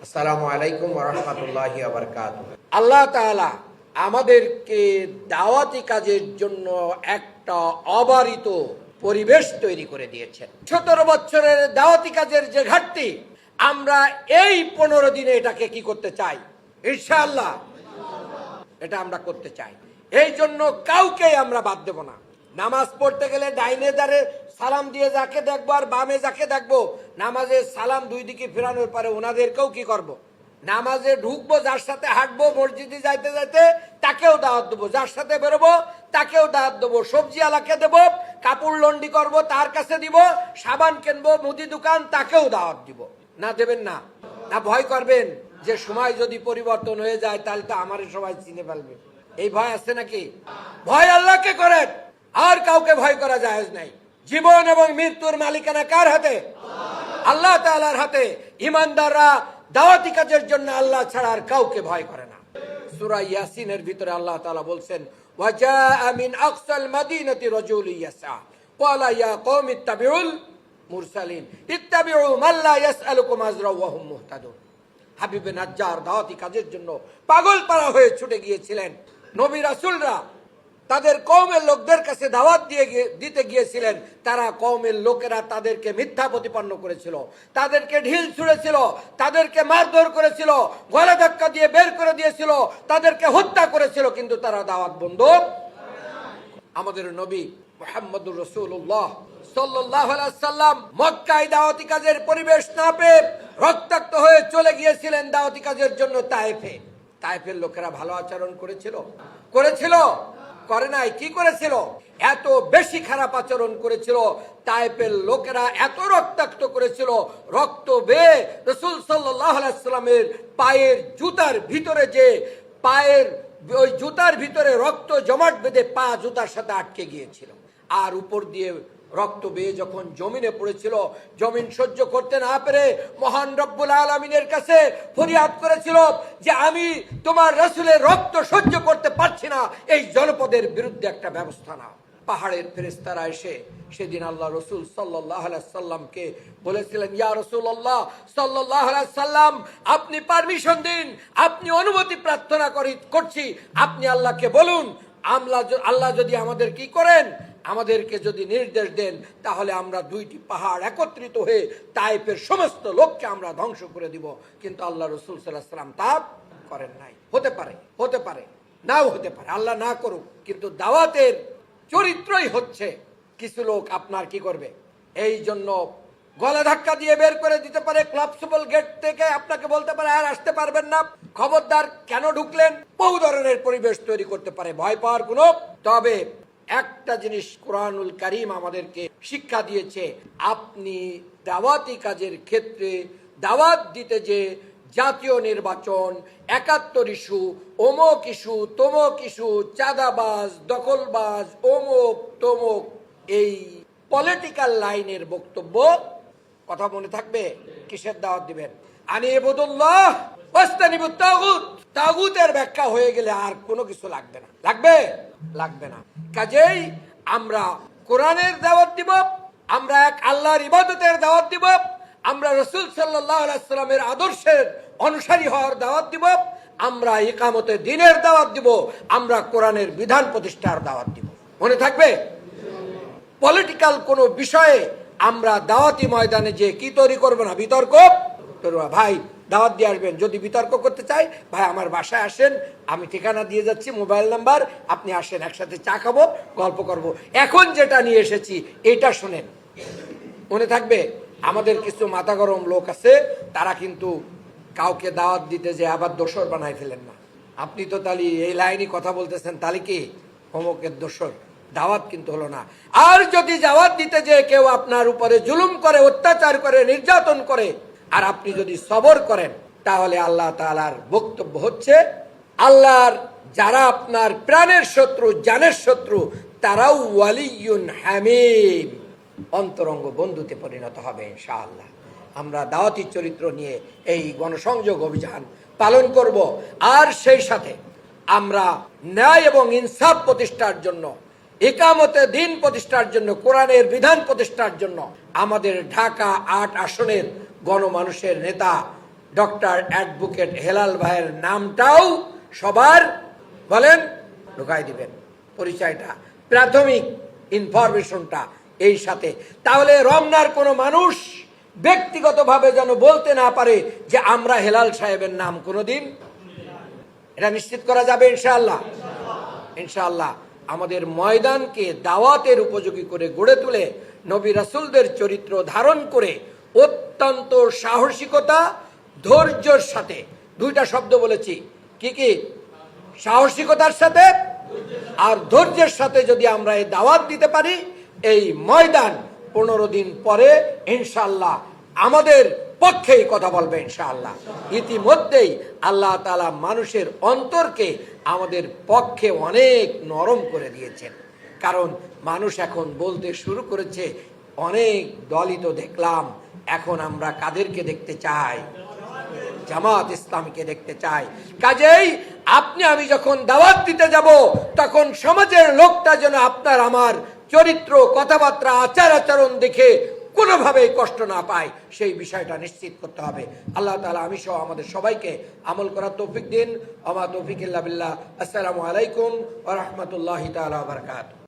আসসালামু আলাইকুম ওয়া রাহমাতুল্লাহি ওয়া বারাকাতুহু। আল্লাহ তাআলা আমাদেরকে দাওয়াতি কাজের জন্য একটা অবারিত পরিবেশ তৈরি করে দিয়েছেন। 17 বছরের দাওয়াতি কাজের যে ঘাটতি, আমরা এই 15 দিনে এটাকে কি করতে চাই? ইনশাআল্লাহ এটা আমরা করতে চাই। এই জন্য কাউকে আমরা বাদ দেব না। নামাজ পড়তে গেলে ডাইনে ধারে সালাম দিয়ে যাকে দেখবো আর বামে যাকে দেখবো, নামাজে সালাম দুই দিকে ফেরানোর পরে ওনাদেরকেও কি করব? নামাজে ঢুকবো, যার সাথে হাঁটবো, মসজিদে যাইতে যাইতে তাকেও দাওয়াত দেবো, যার সাথে বেরোবো তাকেও দাওয়াত দেবো, সবজি আলাকে দেবো, কাপড় লন্ডি করব তার কাছে দিব, সাবান কিনবো মুদি দোকান তাকেও দাওয়াত দিব। না দেবেন না? না ভয় করবেন যে সময় যদি পরিবর্তন হয়ে যায় তাহলে তো আমারে সবাই চিনে ফেলবে? এই ভয় আছে নাকি? ভয় আল্লাহকে করেন, আর কাউকে ভয় করা জায়েজ নাই। জীবন এবং মৃত্যুর মালিকানা কার হাতে? আল্লাহ তাআলার হাতে। ইমানদাররা দাওয়াতি কাজের জন্য আল্লাহ ছাড়া আর কাউকে ভয় করে না। সূরা ইয়াসিনের ভিতরে আল্লাহ তাআলা বলছেন, ওয়াজাআ মিন আকসাল মাদিনাতি রাজুলুন ইয়াসআ ক্বালা ইয়া কওমি ইত্তাবিউল মুরসালিন ইত্তাবিউ মান লা ইয়াসআলুকুম আজরা ওয়া হুম মুহতাদুন। হাবিবে নাজ্জার দাওয়াতি কাজের জন্য পাগল পারা হয়ে ছুটে গিয়েছিলেন। নবী রাসূলরা তাদের কওমের লোকদের কাছে দাওয়াত দিতে গিয়েছিলেন। তারা কওমের লোকেরা তাদেরকে মিথ্যা প্রতিপন্ন করেছিল, তাদেরকে ঢিল ছুঁড়েছিল, তাদেরকে মারধর করেছিল, গলা ধাক্কা দিয়ে বের করে দিয়েছিল, তাদেরকে হত্যা করেছিল, কিন্তু তারা দাওয়াত বন্ধ। আমাদের নবী মুহাম্মদুর রাসূলুল্লাহ সাল্লাল্লাহু আলাইহি সাল্লাম মক্কায় দাওয়াতি কাজের পরিবেশ না পেয়ে রক্তাক্ত হয়ে চলে গিয়েছিলেন দাওয়াতি কাজের জন্য তায়েফে। তায়েফের লোকেরা ভালো আচরণ করেছিল? করে নাই। কি করেছিল? এত বেশি খারাপ আচরণ করেছিল। তায়েফের লোকেরা এত রক্তাক্ত করেছিল, রক্ত বেয়ে রাসূল সাল্লাল্লাহু আলাইহি সাল্লামের পায়ের জুতার ভিতরে ওই জুতার ভিতরে রক্ত জমাট বেঁধে পা জুতার সাথে আটকে গিয়েছিল। আর উপর দিয়ে রক্ত বেয়ে যখন জমিনে পড়েছিল, জমিন সহ্য করতে না পেরে মহান রব্বুল আলামিনের কাছে ফরিয়াদ করেছিল যে আমি তোমার রাসূলের রক্ত সহ্য করতে পারছি না, এই জনপদের বিরুদ্ধে একটা ব্যবস্থা নাও। পাহাড়ের ফেরেশতারা এসে সেদিন আল্লাহ রাসূল সাল্লাল্লাহু আলাইহি সাল্লামকে বলেছিলেন, ইয়া রাসূলুল্লাহ সাল্লাল্লাহু আলাইহি সাল্লাম, আপনি পারমিশন দিন, আপনি অনুমতি প্রার্থনা করছি, আপনি আল্লাহকে বলুন, আল্লাহ যদি আমাদের কি করেন, আমাদেরকে যদি নির্দেশ দেন, তাহলে আমরা দুইটি পাহাড় একত্রিত হয়ে তায়েফের সমস্ত লোককে আমরা ধ্বংস করে দিব। কিন্তু আল্লাহ রাসূল সাল্লাল্লাহু আলাইহি সাল্লাম তা করেন নাই। হতে পারে নাও হতে পারে, আল্লাহ না করুক, কিন্তু দাওয়াতের চরিত্রই হচ্ছে কিছু লোক আপনার কি করবে, এই জন্য গলা ধাক্কা দিয়ে বের করে দিতে পারে, ক্লাবসুবল গেট থেকে আপনাকে বলতে পারে আর আসতে পারবেন না, খবরদার কেন ঢুকলেন, বহু ধরনের পরিবেশ তৈরি করতে পারে। ভয় পাওয়ার কোনো, তবে একটা জিনিস কোরআনুল কারীম আমাদেরকে শিক্ষা দিয়েছে, আপনি দাওয়াতি কাজের ক্ষেত্রে দাওয়াত দিতে যে জাতীয় নির্বাচন, ৭১ ইস্যু, অমুক ইস্যু, তমুক ইস্যু, চাঁদাবাজ, দখলবাজ, অমুক তমুক, এই পলিটিক্যাল লাইনের বক্তব্য কথা মনে থাকবে। কিসের দাওয়াত দিবেন? আনিবুদুল্লাহ ওয়াস্তানিবুত তাগুত। তাগুতের ব্যাখ্যা হয়ে গেলে আর কোনো কিছু লাগবে না। কাজেই আমরা কোরআনের দাওয়াত দিব, আমরা এক আল্লাহর ইবাদতের দাওয়াত দিব, আমরা রাসূল সাল্লাল্লাহু আলাইহি সাল্লামের আদর্শের অনুসারী হওয়ার দাওয়াত দিব, আমরা ইকামতে দ্বীনের দাওয়াত দিব, আমরা কোরআনের বিধান প্রতিষ্ঠার দাওয়াত দিব। মনে থাকবে? পলিটিক্যাল কোনো বিষয়ে আমরা দাওয়াতি ময়দানে যে কি তৈরি করব না, বিতর্ক করব। ভাই দাওয়াত দিয়ে আসবেন, যদি বিতর্ক করতে চাই ভাই আমার বাসায় আসেন, আমি ঠিকানা দিয়ে যাচ্ছি, মোবাইল নাম্বার, আপনি আসেন, একসাথে চা খাবো, গল্প করব। এখন যেটা নিয়ে এসেছি এটা শুনেন, মনে থাকবে। আমাদের কিছু মাথা গরম লোক আছে, তারা কিন্তু কাউকে দাওয়াত দিতে যে আবার দোসর বানাই ফেলেন না। আপনি তো তাহলে এই লাইনই কথা বলতেছেন, তাহলে কি অমুকের দোসর? দাওয়াত কিন্তু হলো না। আর যদি দাওয়াত দিতে যে কেউ আপনার উপরে জুলুম করে, অত্যাচার করে, নির্যাতন করে, আর আপনি যদি সবর করেন, তাহলে আল্লাহ তাআলার বক্তব্য হচ্ছে, আল্লাহর যারা আপনার প্রাণের শত্রু, জানের শত্রু, তারাও ওয়ালিয়ুন হামিম, অন্তরঙ্গ বন্ধুতে পরিণত হবে ইনশাআল্লাহ। আমরা দাওয়াতি চরিত্র নিয়ে এই গণসংযোগ অভিযান পালন করব। আর সেই সাথে আমরা ন্যায় এবং ইনসাফ প্রতিষ্ঠার জন্য, ইকামতে দ্বীন প্রতিষ্ঠার জন্য, কোরআনের বিধান প্রতিষ্ঠার জন্য আমাদের ঢাকা ৮ আসনের গণমানুষের নেতা ডক্টর অ্যাডভোকেট হেলাল ভাইয়ের নামটাও সবার বলেন ঢুকাই দিবেন, পরিচয়টা, প্রাথমিক ইনফরমেশনটা এই সাথে। তাহলে রমনার কোনো মানুষ ব্যক্তিগতভাবে যেন বলতে না পারে যে আমরা হেলাল সাহেবের নাম কোনোদিন, এটা নিশ্চিত করা যাবে ইনশাআল্লাহ। ইনশাআল্লাহ আমাদের ময়দানকে দাওয়াতের উপযোগী করে গড়ে তুলে নবী রাসূলদের চরিত্র ধারণ করে অত্যন্ত সাহসিকতা ধৈর্যের সাথে, দুইটা শব্দ বলেছি, কি কি? সাহসিকতার সাথে আর ধৈর্যের সাথে যদি আমরা এই দাওয়াত দিতে পারি, এই ময়দান 15 দিন পরে ইনশাআল্লাহ আমাদের পক্ষেই কথা বলবে ইনশাআল্লাহ। ইতিমধ্যেই আল্লাহ তাআলা মানুষের অন্তরকে আমাদের পক্ষে অনেক নরম করে দিয়েছেন। কারণ মানুষ এখন বলতে শুরু করেছে, অনেক দলই তো দেখলাম, এখন আমরা কাদেরকে দেখতে চাই? জামাত ইসলামীকে দেখতে চাই। কাজেই আপনি আমি যখন দাওয়াত দিতে যাব, তখন সমাজের লোকটা যেন আপনার আমার চরিত্র, কথাবার্তা, আচার আচরণ দেখে কোনোভাবেই কষ্ট না পায়, সেই বিষয়টা নিশ্চিত করতে হবে। আল্লাহ তাআলা আমি সহ আমাদের সবাইকে আমল করার তৌফিক দিন। আমা তৌফিক ইল্লা বিল্লাহ। আসসালামু আলাইকুম ওয়া রাহমাতুল্লাহি তাআলা ওয়া বারাকাতুহু।